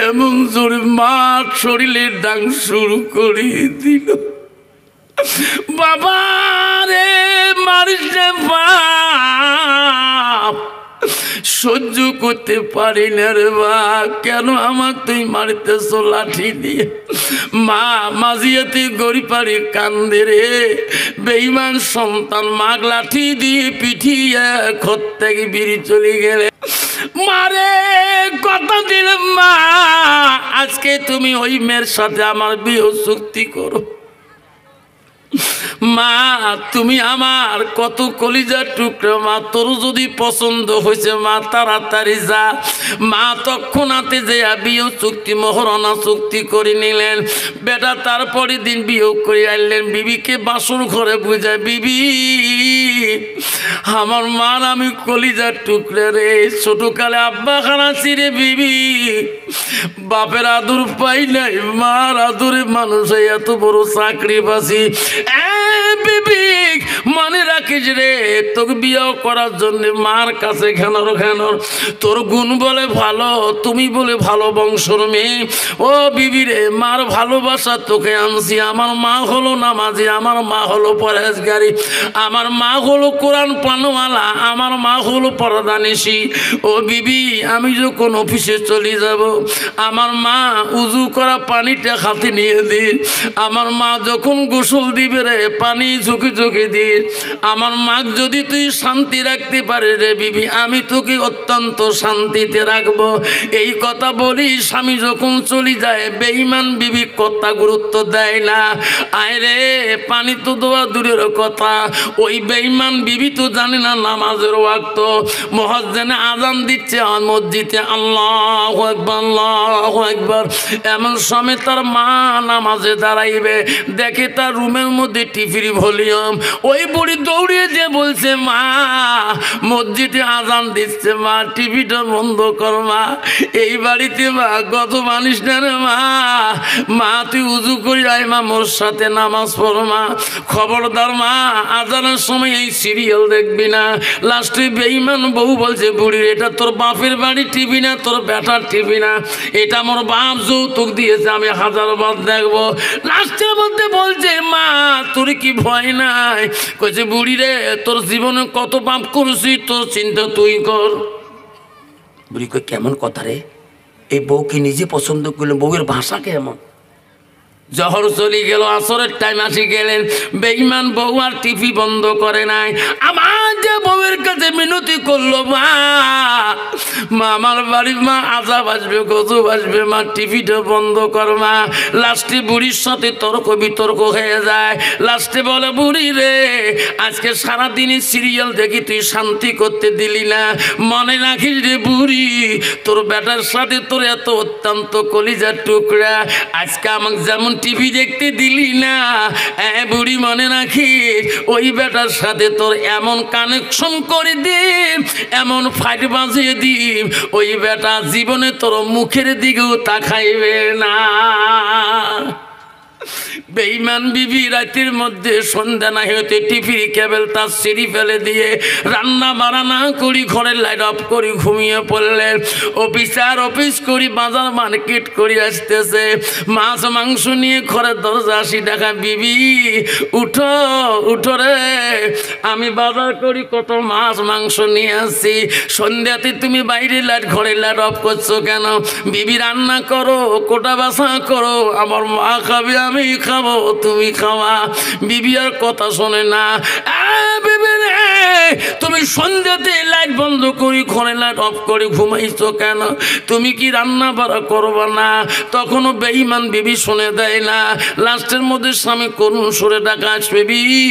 এমন জোরে মা শরীরে ডাং শুরু করে দিল। বাবা রে মারিস রে বাপ, সহ্য করতে পারি না রে বা, কেন আমার তুই মারিতেছ লাঠি দিয়ে? মা মাঝিয়াতে গড়ি পারি কান্দে রে, বেঈমান সন্তান মা লাঠি দিয়ে পিঠিয়ে খত থেকে বিড়ি চলে গেলে। মারে কথা দিলাম মা, আজকে তুমি ওই মেয়ের সাথে আমার বিয়ে চুক্তি করো। মা তুমি আমার কত কলিজার টুকরা মা, তোর যদি পছন্দ হয়েছে মা তাড়াতাড়ি যা। মা তৎক্ষণাতে যে বিয়ে চুক্তি মোহরানা চুক্তি করে নিলেন। বেটা তারপরে দিন বিয়ে করে আনলেন, বিবিকে বাসর ঘরে বুঝায়, বিবি আমার মার আমি কলিজার টুকরা রে, ছোটকালে আব্বা খানা ছিঁড়ে বিবি বাপের আদর পাই নাই, মার আদরে মানুষ এত বড় চাকরি বাসি। বিবি মনে রাখিস রে, তোকে বিয়ে করার জন্য মার কাছে ঘেনর ঘেনর, তোর গুণ বলে ভালো, তুমি বলে ভালো বংশর মেয়ে। ও বিবি রে, মার ভালোবাসা তোকে আনছি। আমার মা হলো নামাজি, আমার মা হলো পরহেজগারি, আমার মা হলো কোরআন পানওয়ালা, আমার মা হলো পরদানিশি। ও বিবি আমি যখন অফিসে চলে যাব, আমার মা উজু করা পানিটা হাতে নিয়ে দিই। আমার মা যখন গোসল দিবে রে, পানি ঝুঁকে ঝুঁকে দিস। আমার মা যদি তুই শান্তি রাখতে পারে রে বিবি, আমি তোকে অত্যন্ত শান্তিতে রাখবো। এই কথা বলি স্বামী যখন চলে যায়, বেঈমান বিবি কথা গুরুত্ব দেয় না। আয় রে পানি তো দেওয়া দূরের কথা, ওই বেঈমান বিবি তো জানে না নামাজের ওয়াক্ত। মুয়াজ্জিন আযান দিচ্ছে মসজিদে, আল্লাহু আকবার আল্লাহু আকবার, এমন সময় তার মা নামাজে দাঁড়াইবে, দেখে তার রুমের মধ্যে টিভির ভলিউম। ওই বুড়ি দৌড়িয়ে যে বলছে, মা মসজিদে আজান দিচ্ছে, মা টিভিটা বন্ধ কর মা, এই বাড়িতে মা গত মানিস না রে মা, মা তুই উজু করি আয় মা, মোর সাথে নামাজ পড় মা, খবরদার মা আজানের সময় এই সিরিয়াল দেখবি না। লাস্টে বেঈমান বউ বলছে, বুড়ি এটা তোর বাপের বাড়ি টিভি না, তোর বেটার টিভি না, এটা আমার বাপ যৌতুক দিয়েছে, আমি 1000 বার দেখবো। লাস্টের মধ্যে বলছে, মা তোর কি ভয় নাই? কইছে, বুড়ি রে তোর জীবনে কত পাপ করছি, তোর চিন্তা তুই কর। বুড়ি কই, কেমন কথা রে? এই বউ কি নিজে পছন্দ করলেন? বউয়ের ভাষা কেমন? জহর চলে গেল, আসরের টাইম আসি গেলেন, বেঈমান বউ আর টিভি বন্ধ করে নাই। আমার যে বউয়ের কাছে মিনতি করলো, মা মা আমার বাড়ির মা আজাব আসবে, গজব আসবে, মা টিভিটা বন্ধ কর মা। লাস্টে বুড়ির সাথে তর্ক বিতর্ক হয়ে যায়। লাস্টে বলে, বুড়ি রে আজকে সারাদিনই সিরিয়াল দেখি, তুই শান্তি করতে দিলি না। মনে রাখিস রে বুড়ি, তোর বেটার সাথে তোর এত অত্যন্ত কলিজার টুকরা, আজকে আমাকে যেমন টিভি দেখতে দিলি না, বুড়ি মনে রাখিস ওই বেটার সাথে তোর এমন কানেকশন করে দিম, এমন ফাইট বাজিয়ে দিম, ওই বেটা জীবনে তোর মুখের দিকেও তাকাইবে না। বেঈমান বিবি রাতের মধ্যে সন্ধ্যা না হতে টিভির কেবল তার সিঁড়ি ফেলে দিয়ে রান্না বাড়া না করি ঘরের লাইট অফ করে ঘুমিয়ে পড়লেন। অফিস করি বাজার মার্কেট করে আসতেছে, মাছ মাংস নিয়ে ঘরের দরজা 80 টাকা, বিবি উঠো উঠো রে, আমি বাজার করি কত মাছ মাংস নিয়ে আসছি, সন্ধ্যাতে তুমি বাইরে লাইট ঘরের লাইট অফ করছো কেন? বিবি রান্না করো, কোটা বাসা করো, আমার মা খাবে আমি খাবো, তুমি খাওয়া। বিবি আর কথা শোনে না। বিবি রে তুমি সন্ধ্যাতে লাইট বন্ধ করি ঘরে লাইট অফ করে ঘুমাইছো কেন? তুমি কি রান্না বাড়া করবা না? তখনও বেঈমান বিবি শুনে দেয় না। লাস্টের মধ্যে স্বামী করুণ সুরে ডাকা আসবে, বিবি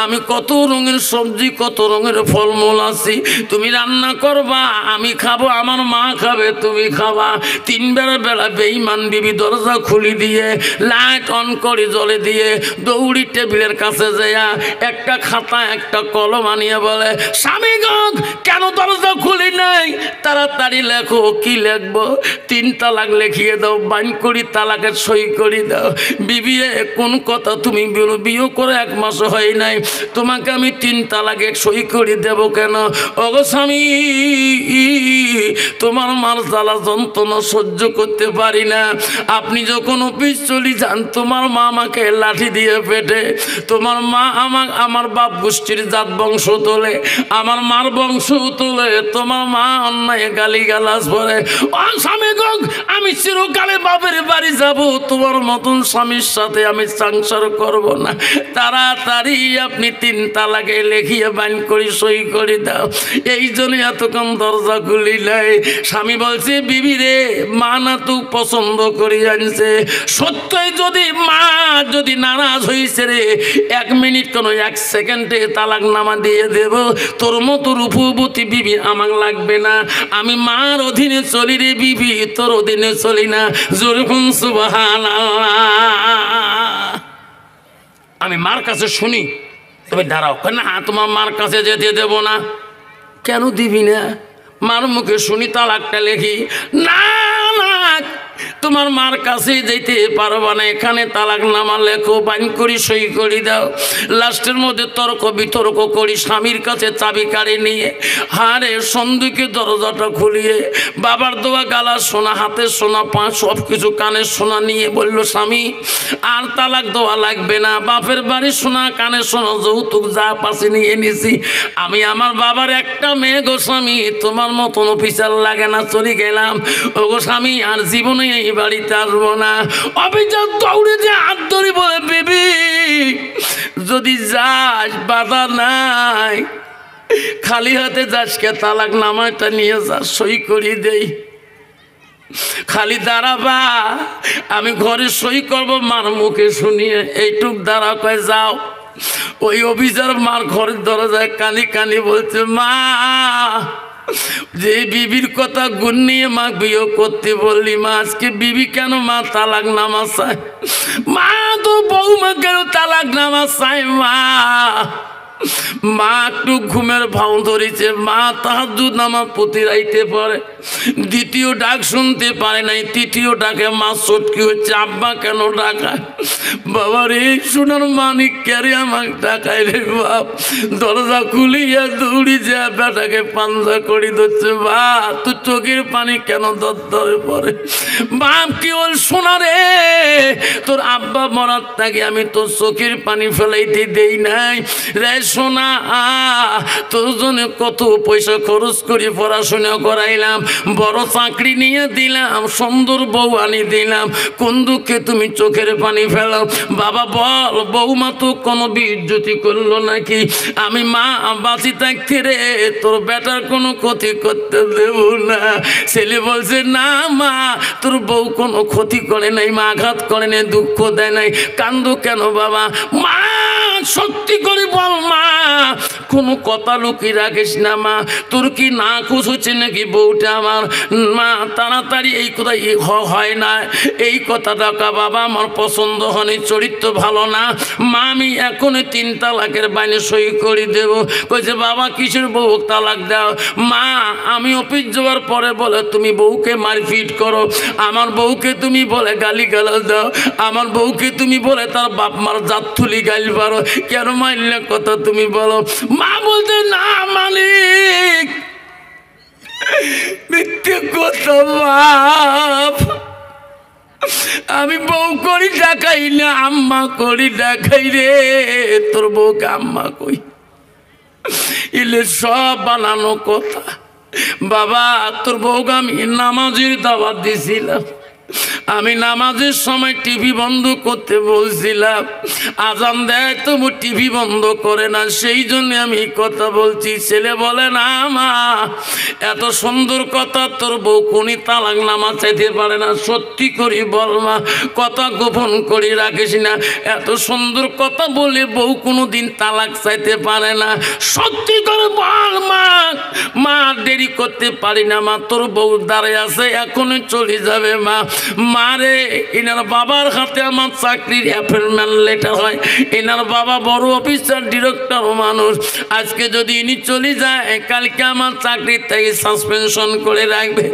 আমি কত রঙের সবজি কত রঙের ফলমূল আছি, তুমি রান্না করবা আমি খাবো, আমার মা খাবে তুমি খাবা। 3 বেলা বেঈমান বিবি দরজা খুলি দিয়ে লাইট অন করে জলে দিয়ে দৌড়ি টেবিলের কাছে যাইয়া একটা খাতা একটা কলম আনিয়ে বলে, স্বামীগণ কেন দরজা খুলি নাই, তাড়াতাড়ি লেখো। কি লিখবো? 3 তালাক লিখিয়ে দাও, বাইন করি তালাকের সই করে দাও। বিবি কোন কথা তুমি বিয়ে করে 1 মাস হয় নাই, তোমাকে আমি 3 তালাকে সই করে দেব কেন? ওগো স্বামী, তোমার মার জ্বালা যন্ত্রণা সহ্য করতে পারি না। আপনি যখন অফিস চলে যান, তোমার মা আমাকে লাঠি দিয়ে পেটে, তোমার মা আমার বাপ গোষ্ঠীর জাত বংশ তোলে, আমার মার বংশ তোলে, তোমার মা অন্যায় গালি গালাজ পরে। ও স্বামীগণ, আমি চিরকালে বাপের বাড়ি যাব, তোমার মতন স্বামীর সাথে আমি সংসার করব না। তাড়াতাড়ি আপনি 3 তালাকে লিখিয়ে বাইন করি সই করে দাও। এই জন্য এতক্ষণ দরজা খুলি নাই। স্বামী বলছে, বিবি রে, মা না তো পছন্দ করি আনছে। সত্যই যদি মা যদি নারাজ হয়েছে রে, 1 মিনিট কোনো 1 সেকেন্ডে তালাক নামা দিয়ে দেব। তোর মতো রূপবতী বিবি আমার লাগবে না। আমি মার অধীনে চলি রে বিবি, তোর অধীনে চলি না। যেরকম সুবহানাল্লাহ। আমি মার কাছে শুনি, তুমি দাঁড়াও। না, তোমার মার কাছে যেতে দেব না। কেন দিবি না? মার মুখে শুনি তালাকটা লেখি। না না, তোমার মার কাছে যেতে পারবা না, এখানে তালাক নামা লেখো, বাইন করি সই করে দাও। লাস্টের মধ্যে তর্ক বিতর্ক করি, স্বামীর কাছে চাবি কাড়ি নিয়ে হারে সন্দুকে দরজাটা খুলিয়ে বাবার দোয়া গালা সোনা, হাতের সোনা, পা সব কিছু কানের সোনা নিয়ে বলল, স্বামী আর তালাক দেওয়া লাগবে না। বাপের বাড়ি সোনা, কানের সোনা, যৌতুক যা পাশে নিয়ে নিছি। আমি আমার বাবার একটা মেয়ে গো স্বামী, তোমার মতন অফিসার লাগে না, চলে গেলাম। ও গো স্বামী, আর জীবনে এই বাড়িতে আসবো না। অফিসার দৌড়ে যে হাত ধরি বলে, বেবি যদি যাস বাধা নাই, খালি হাতে যাসকে, তালাক নামাটা নিয়ে যা, সই করি দেই। খালি দাঁড়াবা, আমি ঘরে সই করব। মার মুখে শুনিয়ে এইটুক দাঁড়া, কয় যাও। ওই অফিসার মার ঘরের দরজায় কানি কানি বলছে, মা যে বিবির কথা গুণ নিয়ে মা বিয়ে করতে বললি, মা আজকে বিবি কেন মা তালাক নামা চায়? মা তো বৌমা কেন তালাক নামা চায়? মা একটু ঘুমের ভাও ধরেছে। মা তাহাজ্জুদ নামাজ প্রতি রাইতে পড়ে, দ্বিতীয় ডাক শুনতে পারে নাই, তৃতীয় ডাকে মা চটকি হচ্ছে, আব্বা কেন ডাকায়? বাবা রে, সোনার মানিক ক্যারে আমাকে ডাকায় রে বাপ। দরজা খুলিয়া দৌড়ি যা বেটাকে পাঞ্জা করি ধরছে, বা তুই চোখের পানি কেন দরদরে পড়ে? বাপ কি বল, সোনা রে, তোর আব্বা মরার থাকে আমি তোর চোখের পানি ফেলাইতে দেই নাই রে সোনা। তোর জন্য কত পয়সা খরচ করে পড়াশোনা করাইলাম, বড় চাকরি নিয়ে দিলাম, সুন্দর বউ আনি দিলাম, কোন দুঃখে তুমি চোখের পানি ফেলাও? বাবা বল, বৌমা তো কোনো বিজ্জতি করলো নাকি? আমি মা বাঁচি থাকতে রে তোর বেটার কোনো ক্ষতি করতে দেব না। ছেলে বলছে, না মা, তোর বউ কোনো ক্ষতি করে নাই, মা আঘাত করে নাই, দুঃখ দেয় নাই, কান্দো কেন বাবা? মা সত্যি করে বল মা, কোনো কথা লুকিয়ে রাখিস না মা। তোর কি না খুশ হচ্ছে নাকি বউটা আমার? মা তাড়াতাড়ি এই কথা হয় না, এই কথাটা বাবা আমার পছন্দ হয়নি, চরিত্র ভালো না। মা আমি এখনই 3 তালাকের বাইনে সই করে দেব। কইছে, বাবা কিসের বউ তালাক দাও? মা আমি অফিস যাওয়ার পরে বলে তুমি বউকে মারপিট করো, আমার বউকে তুমি বলে গালি গালাজ দাও, আমার বউকে তুমি বলে তার বাপ মার জাত তুলি গালি পারো, কেন মারলে কথা তুমি বলো? মা বলতে, না মালিক মিথ্যে কথা বাপ, আমি বউ করি ডাকাই না, আম্মা করি ডাকাই রে। তোর বউকে আম্মা কই, ইলে সব বানানো কথা। বাবা তোর বউকে আমি নামাজের দাওয়াত দিছিলাম, আমি নামাজের সময় টিভি বন্ধ করতে বলছিলাম, আজান দেয় তবু টিভি বন্ধ করে না, সেই জন্য আমি কথা বলছি। ছেলে বলে, না মা এত সুন্দর কথা তোর বউ কোনি তালাক নামা চাইতে পারে না, সত্যি করি বল মা, কথা গোপন করে রাখিস না, এত সুন্দর কথা বলে বউ কোনো দিন তালাক চাইতে পারে না, সত্যি করে বল মা। মা দেরি করতে পারি না মা, তোর বউ দাঁড়িয়ে আছে, এখনই চলে যাবে মা। মারে এনার বাবার হাতে আমার চাকরির অ্যাপয়েন্টমেন্ট লেটার হয়, এনার বাবা বড় অফিসার ডিরেক্টর মানুষ, আজকে যদি ইনি চলে যায় কালকে আমার চাকরির থেকে সাসপেনশন করে রাখবে।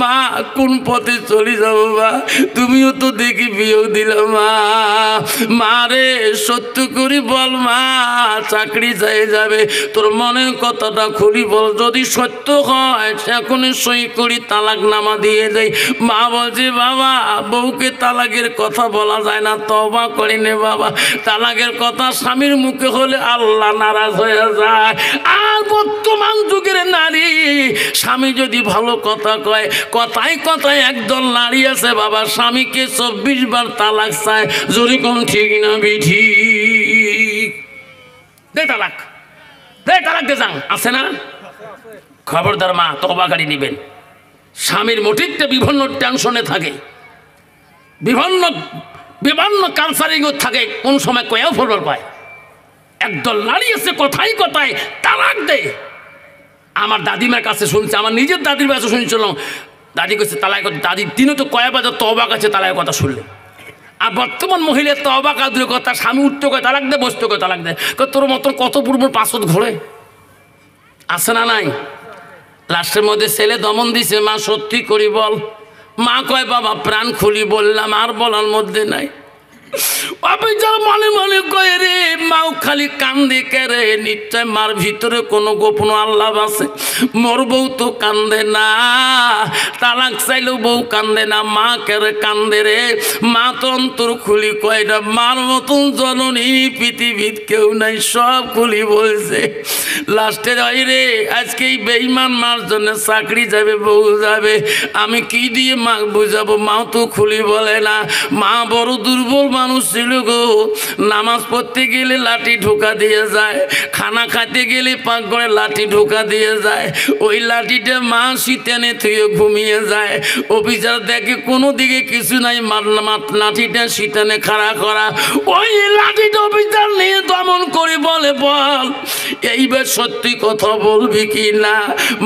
মা কোন পথে চলে যাবো মা, তুমিও তো দেখি বিয়েও দিল মা, মারে সত্য করি বল মা চাকরি চাই যাবে, তোর মনের কথাটা খুলি বল, যদি সত্য হয় এখনই সই করি তালাক নামা দিয়ে যাই। মা বলছে বাবা বউকে তালাকের কথা বলা যায় না, তওবা করে নে বাবা, তালাকের কথা স্বামীর মুখে হলে আল্লাহ নারাজ হয়ে যায়। আর বর্তমান যুগের নারী স্বামী যদি ভালো কথা কয়, কথায় কথায় একদল নারী আছে বাবা স্বামীকে 24 বার তালাক চায়, জোরে কোন ঠিক না বিঠি, দে তালাক দে যান, আছে না? খবরদার মা তওবা করে নিবেন। স্বামীর মোটিভটা বিভিন্ন টেনশনে থাকে, বিভিন্ন কালচারিংও থাকে, কোন সময় কয়েও ফলবার পায়। একদল নারী আছে কথাই কথায় তালাক দেয়। আমার দাদিমার কাছে শুনছে, আমার নিজের দাদির কাছে শুনছিলাম, দাদি কাছে তালাক, দাদি দিনও তো কয়েক বাজার তওবা কাছে তালাকের কথা শুনলে। আর বর্তমান মহিলার তওবা কাদের কথা, স্বামী উঠতে কয় তালাক দে, বসতে কয় তালাক দে, তোর মতন কত পূর্ব পাঁচত ঘোরে, আছে না নাই? লাস্টের মধ্যে ছেলে দমন দিছে, মা সত্যি করি বল, মা কয় বাবা প্রাণ খুলি বললাম, আর বলার মধ্যে নাই। অফিসার মনে মনে কয় রে মাও খালি কান্দে কেরে, নিশ্চয় মার ভিতরে কোনো গোপন আল্লাহ আছে। মোর বউ তো কান্দে না, তালাক চাইলেও বউ কান্দে না, মা কেরে কান্দে রে। মা তো অন্তর খুলি কয় না, মার মতন জননী পৃথিবীর কেউ নাই, সব খুলি বলছে। লাস্টে হয় রে আজকে এই বেঈমান মার জন্য চাকরি যাবে, বউ যাবে, আমি কি দিয়ে মা বুঝাবো? মাও তো খুলি বলে না। মা বড় দুর্বল মানুষ ছিল গো, নামাজ পড়তে গেলে লাঠি ঢোকা দিয়ে যায়, খানা খাইতে গেলে পাকঘরে লাঠি ঢোকা দিয়ে যায়, ওই লাঠিটা মা শীতেনে থুয়ে ঘুমিয়ে যায়। অফিসার দেখে কোনো দিকে কিছু নাই, লাঠিটা শীতেনে খাড়া করা, ওই লাঠিটা অফিসার নিয়ে দমন করে বলে বল এইবার সত্যি কথা বলবি কি না?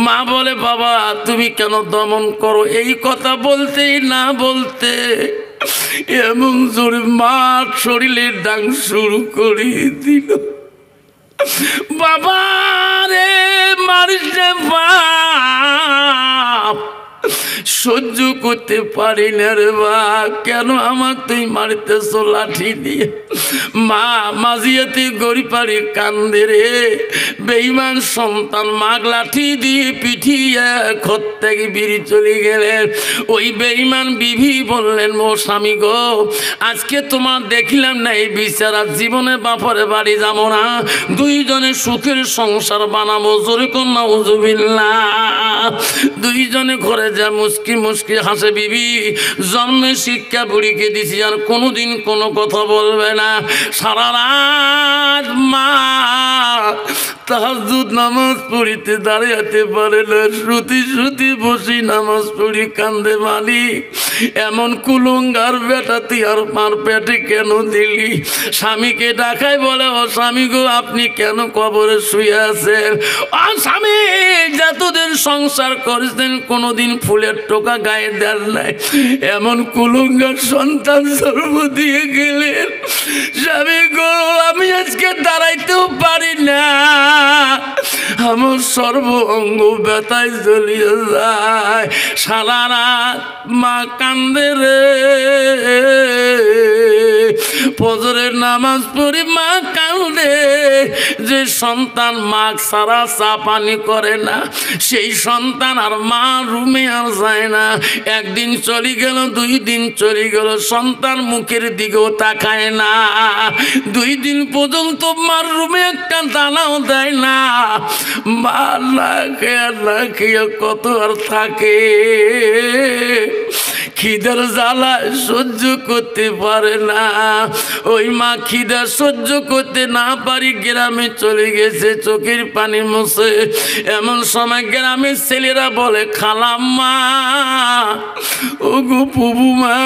মা বলে বাবা তুমি কেন দমন করো? এই কথা বলতেই না বলতে এমন জোরে মার শরীরে ডাং শুরু করে দিল। বাবা রে মারিস রে বাপ, সহ্য করতে পারি না রে বা, কেন আমাকে তুই মারিতেছ লাঠি দিয়ে? মা মাঝিয়াতে গড়ি কান্দে রে, বেঈমান সন্তান মাগ লাঠি দিয়ে পিঠিয়ে ঘর থেকে বিড়ি চলে গেলেন। ওই বেঈমান বিভি বললেন মো স্বামী গো আজকে তোমার দেখিলাম না এই বিচার, জীবনে বাপরে বাড়ি যাবো না, দুইজনে সুখের সংসার বানাবো, জোরে কন্যা উজুবিল্লাহ। দুইজনে ঘরে যা মুস্কি মুস্কি হাসে বিবি, জন্মে শিক্ষা বুড়িকে দিছি আর কোনোদিন কোনো কথা বলবে না। সারা রাত মা তাহাজ্জুদ নামাজ পড়িতে দাঁড়াতে পারে না, শ্রুতি শ্রুতি বসি নামাজ পড়ি কান্দে মালিক এমন কুলঙ্গার বেটা তুই আর মার পেটে কেন দিলি? স্বামীকে ডাকাই বলে ও স্বামী গো আপনি কেন কবরে শুয়ে আছেন? ও স্বামী যতদিন সংসার করেছেন কোনোদিন ফুলের টোকা গায়ে দেন নাই, এমন কুলঙ্গার সন্তান সর্ব দিয়ে গেলেন। স্বামী গো আমি আজকে দাঁড়াইতেও পারি না, আমার সর্ব অঙ্গ ব্যথায় জ্বলিয়ে যায়। সারা রাত মা কান্দে রে, ফজরের নামাজ পড়ি মা কান্দে। যে সন্তান মা সারা চা পানি করে না সেই সন্তান আর মা রুমে আর যায় না। একদিন চলে গেল, 2 দিন চলে গেল, সন্তান মুখের দিকেও তাকায় না। 2 দিন পর্যন্ত মার রুমে একটা দানাও দেয় না। মা না খেয়ে কত আর থাকে, খিদার জ্বালা সহ্য করতে পারে না। ওই মা খিদা সহ্য করতে না পারি গ্রামে চলে গেছে চোখের পানি মুছে। এমন সময় গ্রামের ছেলেরা বলে খালাম্মা ও গো পুবু মা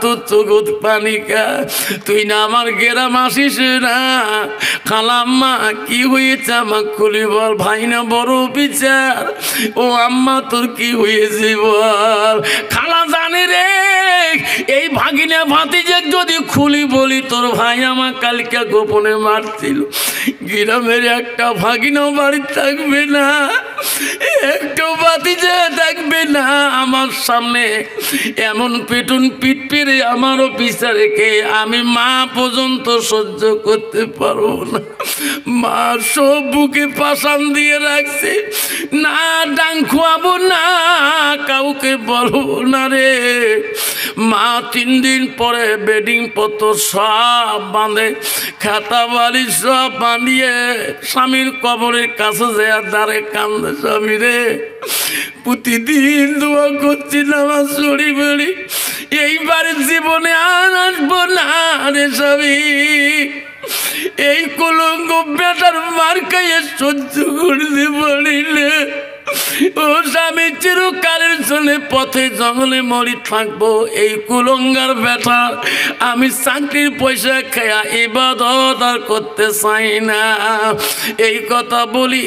তোর চোখত পানি কা, তুই না আমার গ্রাম আসিস না? খালাম্মা কি হয়েছে আমার খুলি বল, ভাই না বড় বিচার, ও আম্মা তোর কি হয়েছে বল? খালা জানে রে এই ভাগিনা ভাতিজে যদি খুলি বলি তোর ভাই আমার কালকে গোপনে মারছিল, গ্রামের একটা ভাগিনাও বাড়ি থাকবে না, একটু ভাতিজে থাকবে না। আমার সামনে এমন পেটুন পিট পেরে আমারও পিছা রেখে আমি মা পর্যন্ত সহ্য করতে পারবো না। মা সব বুকে পাশান দিয়ে রাখছে, না ডাং খোয়াবো না, কাউকে বলবো না রে। মা 3 দিন পরে বেডিং পত্র সব বাঁধে, খাতা বাড়ি সব বাঁধিয়ে স্বামীর কবরের কাছে যায় দাঁড়ে কান্দে, স্বামী রে প্রতিদিন দোয়া করছি নামাজ পড়ি বেড়ি, এইবারের জীবনে আর আসবো না রে স্বামী। এই কলঙ্ক বেটার মার খাইয়ে সহ্য করতে পারিলে ও স্বামী চিরকালের জন্য পথে জঙ্গলে মরি থাকবো। এই কুলঙ্গার বেটা আমি চাকরির পয়সা খেয়া ইবাদত আর করতে চাই না। এই কথা বলি